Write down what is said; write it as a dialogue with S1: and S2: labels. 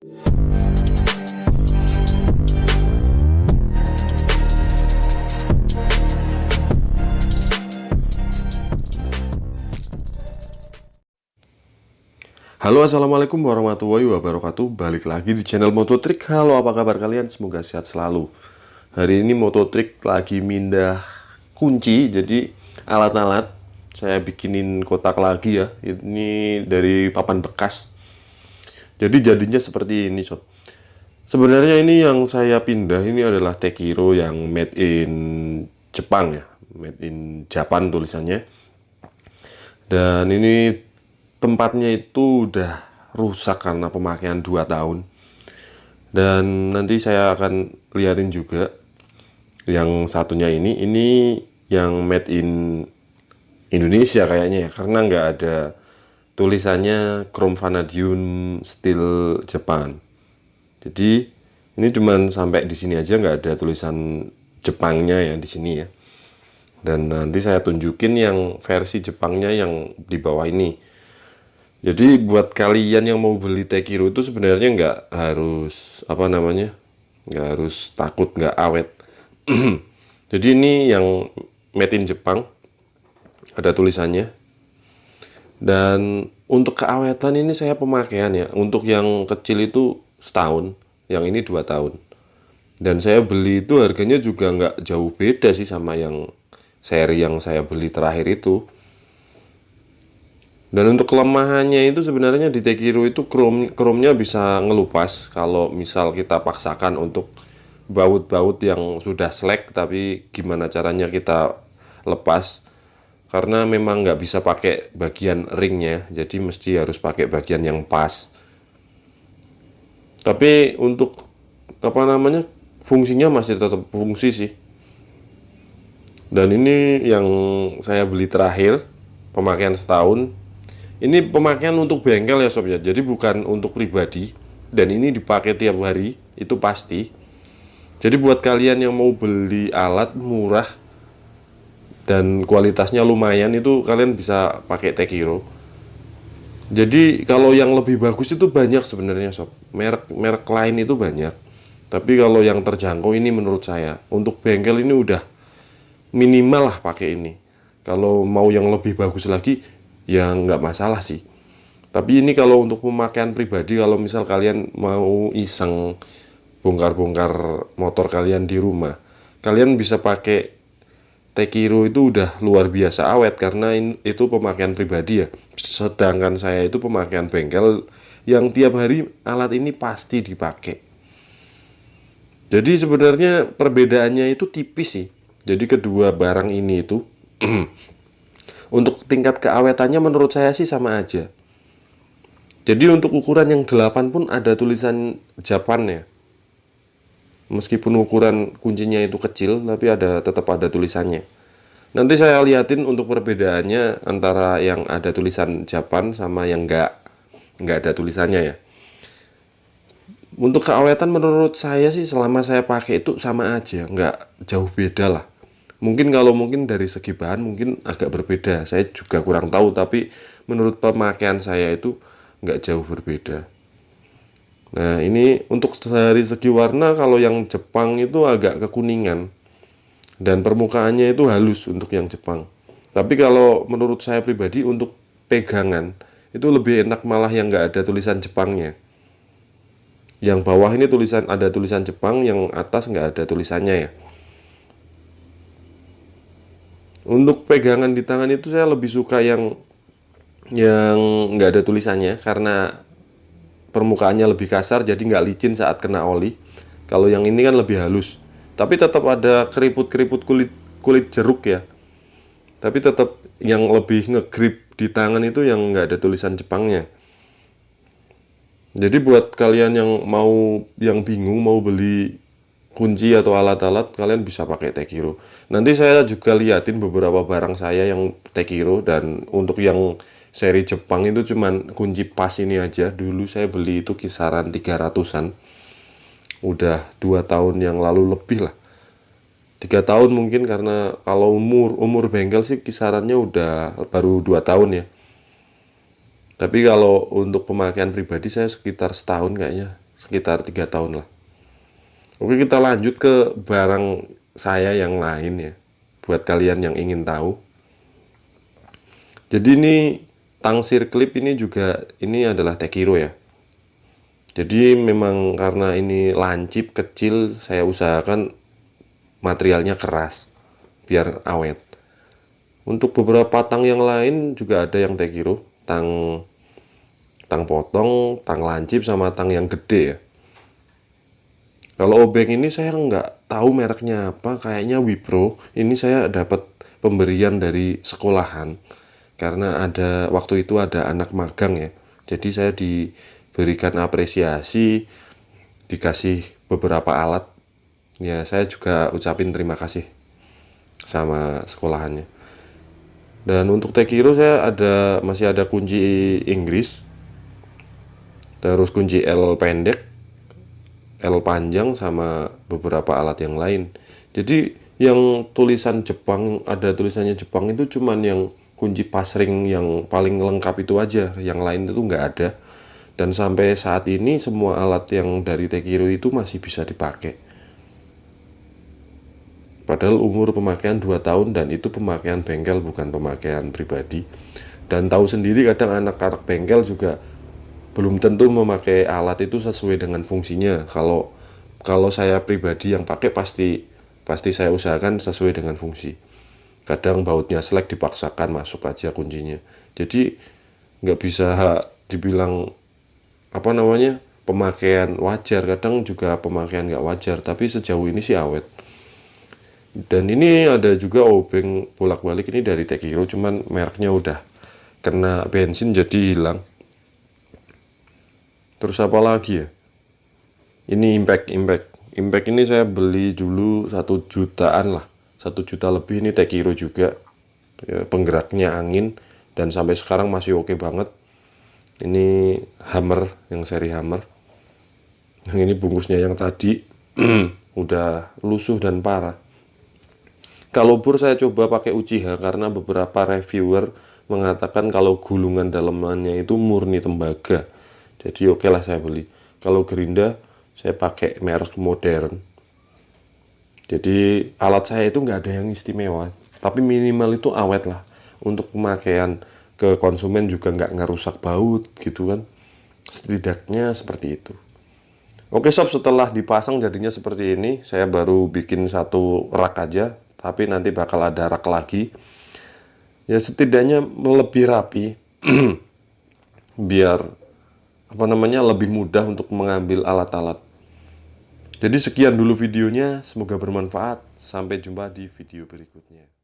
S1: Halo, assalamualaikum warahmatullahi wabarakatuh. Balik lagi di channel Mototrik. Halo, apa kabar kalian? Semoga sehat selalu. Hari ini Mototrik lagi mindah kunci. Jadi alat-alat saya bikinin kotak lagi ya. Ini dari papan bekas. Jadi jadinya seperti ini, sob. Sebenarnya ini yang saya pindah ini adalah Tekiro yang made in Jepang ya, made in Japan tulisannya. Dan ini tempatnya itu udah rusak karena pemakaian 2 tahun. Dan nanti saya akan liatin juga yang satunya ini yang made in Indonesia kayaknya ya, karena nggak ada tulisannya Chrome Vanadium Steel Japan. Jadi ini cuman sampai di sini aja, nggak ada tulisan Jepangnya ya di sini ya. Dan nanti saya tunjukin yang versi Jepangnya yang di bawah ini. Jadi buat kalian yang mau beli Tekiro itu sebenarnya nggak harus nggak harus takut nggak awet. Jadi ini yang made in Jepang, ada tulisannya. Dan untuk keawetan ini saya pemakaian ya. Untuk yang kecil itu setahun, yang ini 2 tahun. Dan saya beli itu harganya juga nggak jauh beda sih sama yang seri yang saya beli terakhir itu. Dan untuk kelemahannya itu sebenarnya di Tekiro itu chrome-nya bisa ngelupas kalau misal kita paksakan untuk baut-baut yang sudah slack, tapi gimana caranya kita lepas, karena memang nggak bisa pakai bagian ringnya, jadi mesti harus pakai bagian yang pas. Tapi untuk fungsinya masih tetap fungsi sih. Dan ini yang saya beli terakhir, pemakaian setahun. Ini pemakaian untuk bengkel ya sob ya, jadi bukan untuk pribadi. Dan ini dipakai tiap hari, itu pasti. Jadi buat kalian yang mau beli alat murah dan kualitasnya lumayan, itu kalian bisa pakai Tekiro. Jadi kalau yang lebih bagus itu banyak sebenarnya sob, merek lain itu banyak. Tapi kalau yang terjangkau ini menurut saya, untuk bengkel ini udah minimal lah pakai ini. Kalau mau yang lebih bagus lagi ya nggak masalah sih. Tapi ini kalau untuk pemakaian pribadi, kalau misal kalian mau iseng bongkar-bongkar motor kalian di rumah, kalian bisa pakai Tekiro, itu udah luar biasa awet karena itu pemakaian pribadi ya. Sedangkan saya itu pemakaian bengkel yang tiap hari alat ini pasti dipakai. Jadi sebenarnya perbedaannya itu tipis sih. Jadi kedua barang ini itu untuk tingkat keawetannya menurut saya sih sama aja. Jadi untuk ukuran yang 8 pun ada tulisan Japan ya. Meskipun ukuran kuncinya itu kecil, tapi tetap ada tulisannya. Nanti saya liatin untuk perbedaannya antara yang ada tulisan Japan sama yang nggak ada tulisannya ya. Untuk keawetan menurut saya sih selama saya pakai itu sama aja, nggak jauh beda lah. Mungkin dari segi bahan mungkin agak berbeda, saya juga kurang tahu, tapi menurut pemakaian saya itu nggak jauh berbeda. Nah ini untuk dari segi warna, kalau yang Jepang itu agak kekuningan dan permukaannya itu halus untuk yang Jepang. Tapi kalau menurut saya pribadi untuk pegangan itu lebih enak malah yang nggak ada tulisan Jepangnya. Yang bawah ini ada tulisan Jepang, yang atas nggak ada tulisannya ya. Untuk pegangan di tangan itu saya lebih suka yang nggak ada tulisannya, karena permukaannya lebih kasar, jadi nggak licin saat kena oli. Kalau yang ini kan lebih halus, tapi tetap ada keriput-keriput kulit jeruk ya. Tapi tetap yang lebih ngegrip di tangan itu yang nggak ada tulisan Jepangnya. Jadi buat kalian yang bingung mau beli kunci atau alat-alat, kalian bisa pakai Tekiro. Nanti saya juga liatin beberapa barang saya yang Tekiro, dan untuk yang seri Jepang itu cuman kunci pas ini aja. Dulu saya beli itu kisaran 300-an. Udah 2 tahun yang lalu lebih lah. 3 tahun mungkin, karena kalau umur bengkel sih kisarannya udah baru 2 tahun ya. Tapi kalau untuk pemakaian pribadi saya sekitar setahun kayaknya. sekitar 3 tahun lah. Oke, kita lanjut ke barang saya yang lain ya, buat kalian yang ingin tahu. Jadi ini tang sirklip ini juga, ini adalah Tekiro ya. Jadi memang karena ini lancip kecil, saya usahakan materialnya keras biar awet. Untuk beberapa tang yang lain juga ada yang Tekiro, tang potong, tang lancip, sama tang yang gede ya. Kalau obeng ini saya nggak tahu mereknya apa, kayaknya Wipro. Ini saya dapat pemberian dari sekolahan karena ada waktu itu ada anak magang ya. Jadi saya diberikan apresiasi, dikasih beberapa alat. Ya, saya juga ucapin terima kasih sama sekolahannya. Dan untuk Tekiro saya masih ada kunci Inggris, terus kunci L pendek, L panjang, sama beberapa alat yang lain. Jadi yang tulisan Jepang, ada tulisannya Jepang itu cuman yang kunci pasring yang paling lengkap itu aja, yang lain itu nggak ada. Dan sampai saat ini semua alat yang dari Tekiro itu masih bisa dipakai. Padahal umur pemakaian 2 tahun, dan itu pemakaian bengkel bukan pemakaian pribadi. Dan tahu sendiri kadang anak-anak bengkel juga belum tentu memakai alat itu sesuai dengan fungsinya. Kalau saya pribadi yang pakai pasti saya usahakan sesuai dengan fungsi. Kadang bautnya selek, dipaksakan masuk aja kuncinya. Jadi nggak bisa dibilang apa namanya pemakaian wajar, kadang juga pemakaian nggak wajar. Tapi sejauh ini sih awet. Dan ini ada juga obeng bolak-balik ini dari Tekiro, cuman mereknya udah kena bensin jadi hilang. Terus apa lagi ya? Ini impact ini saya beli dulu 1 jutaan lah, 1 juta lebih. Ini Tekiro juga ya, penggeraknya angin, dan sampai sekarang masih oke banget. Ini Hammer, yang seri Hammer. Yang ini bungkusnya yang tadi udah lusuh dan parah. Kalau bor saya coba pakai Uchiha karena beberapa reviewer mengatakan kalau gulungan dalamannya itu murni tembaga. Jadi oke lah saya beli. Kalau Gerinda saya pakai merek modern. Jadi alat saya itu nggak ada yang istimewa, tapi minimal itu awet lah. Untuk pemakaian ke konsumen juga nggak ngerusak baut gitu kan. Setidaknya seperti itu. Oke sob, setelah dipasang jadinya seperti ini. Saya baru bikin 1 rak aja, tapi nanti bakal ada rak lagi. Ya setidaknya lebih rapi biar apa namanya lebih mudah untuk mengambil alat-alat. Jadi sekian dulu videonya, semoga bermanfaat. Sampai jumpa di video berikutnya.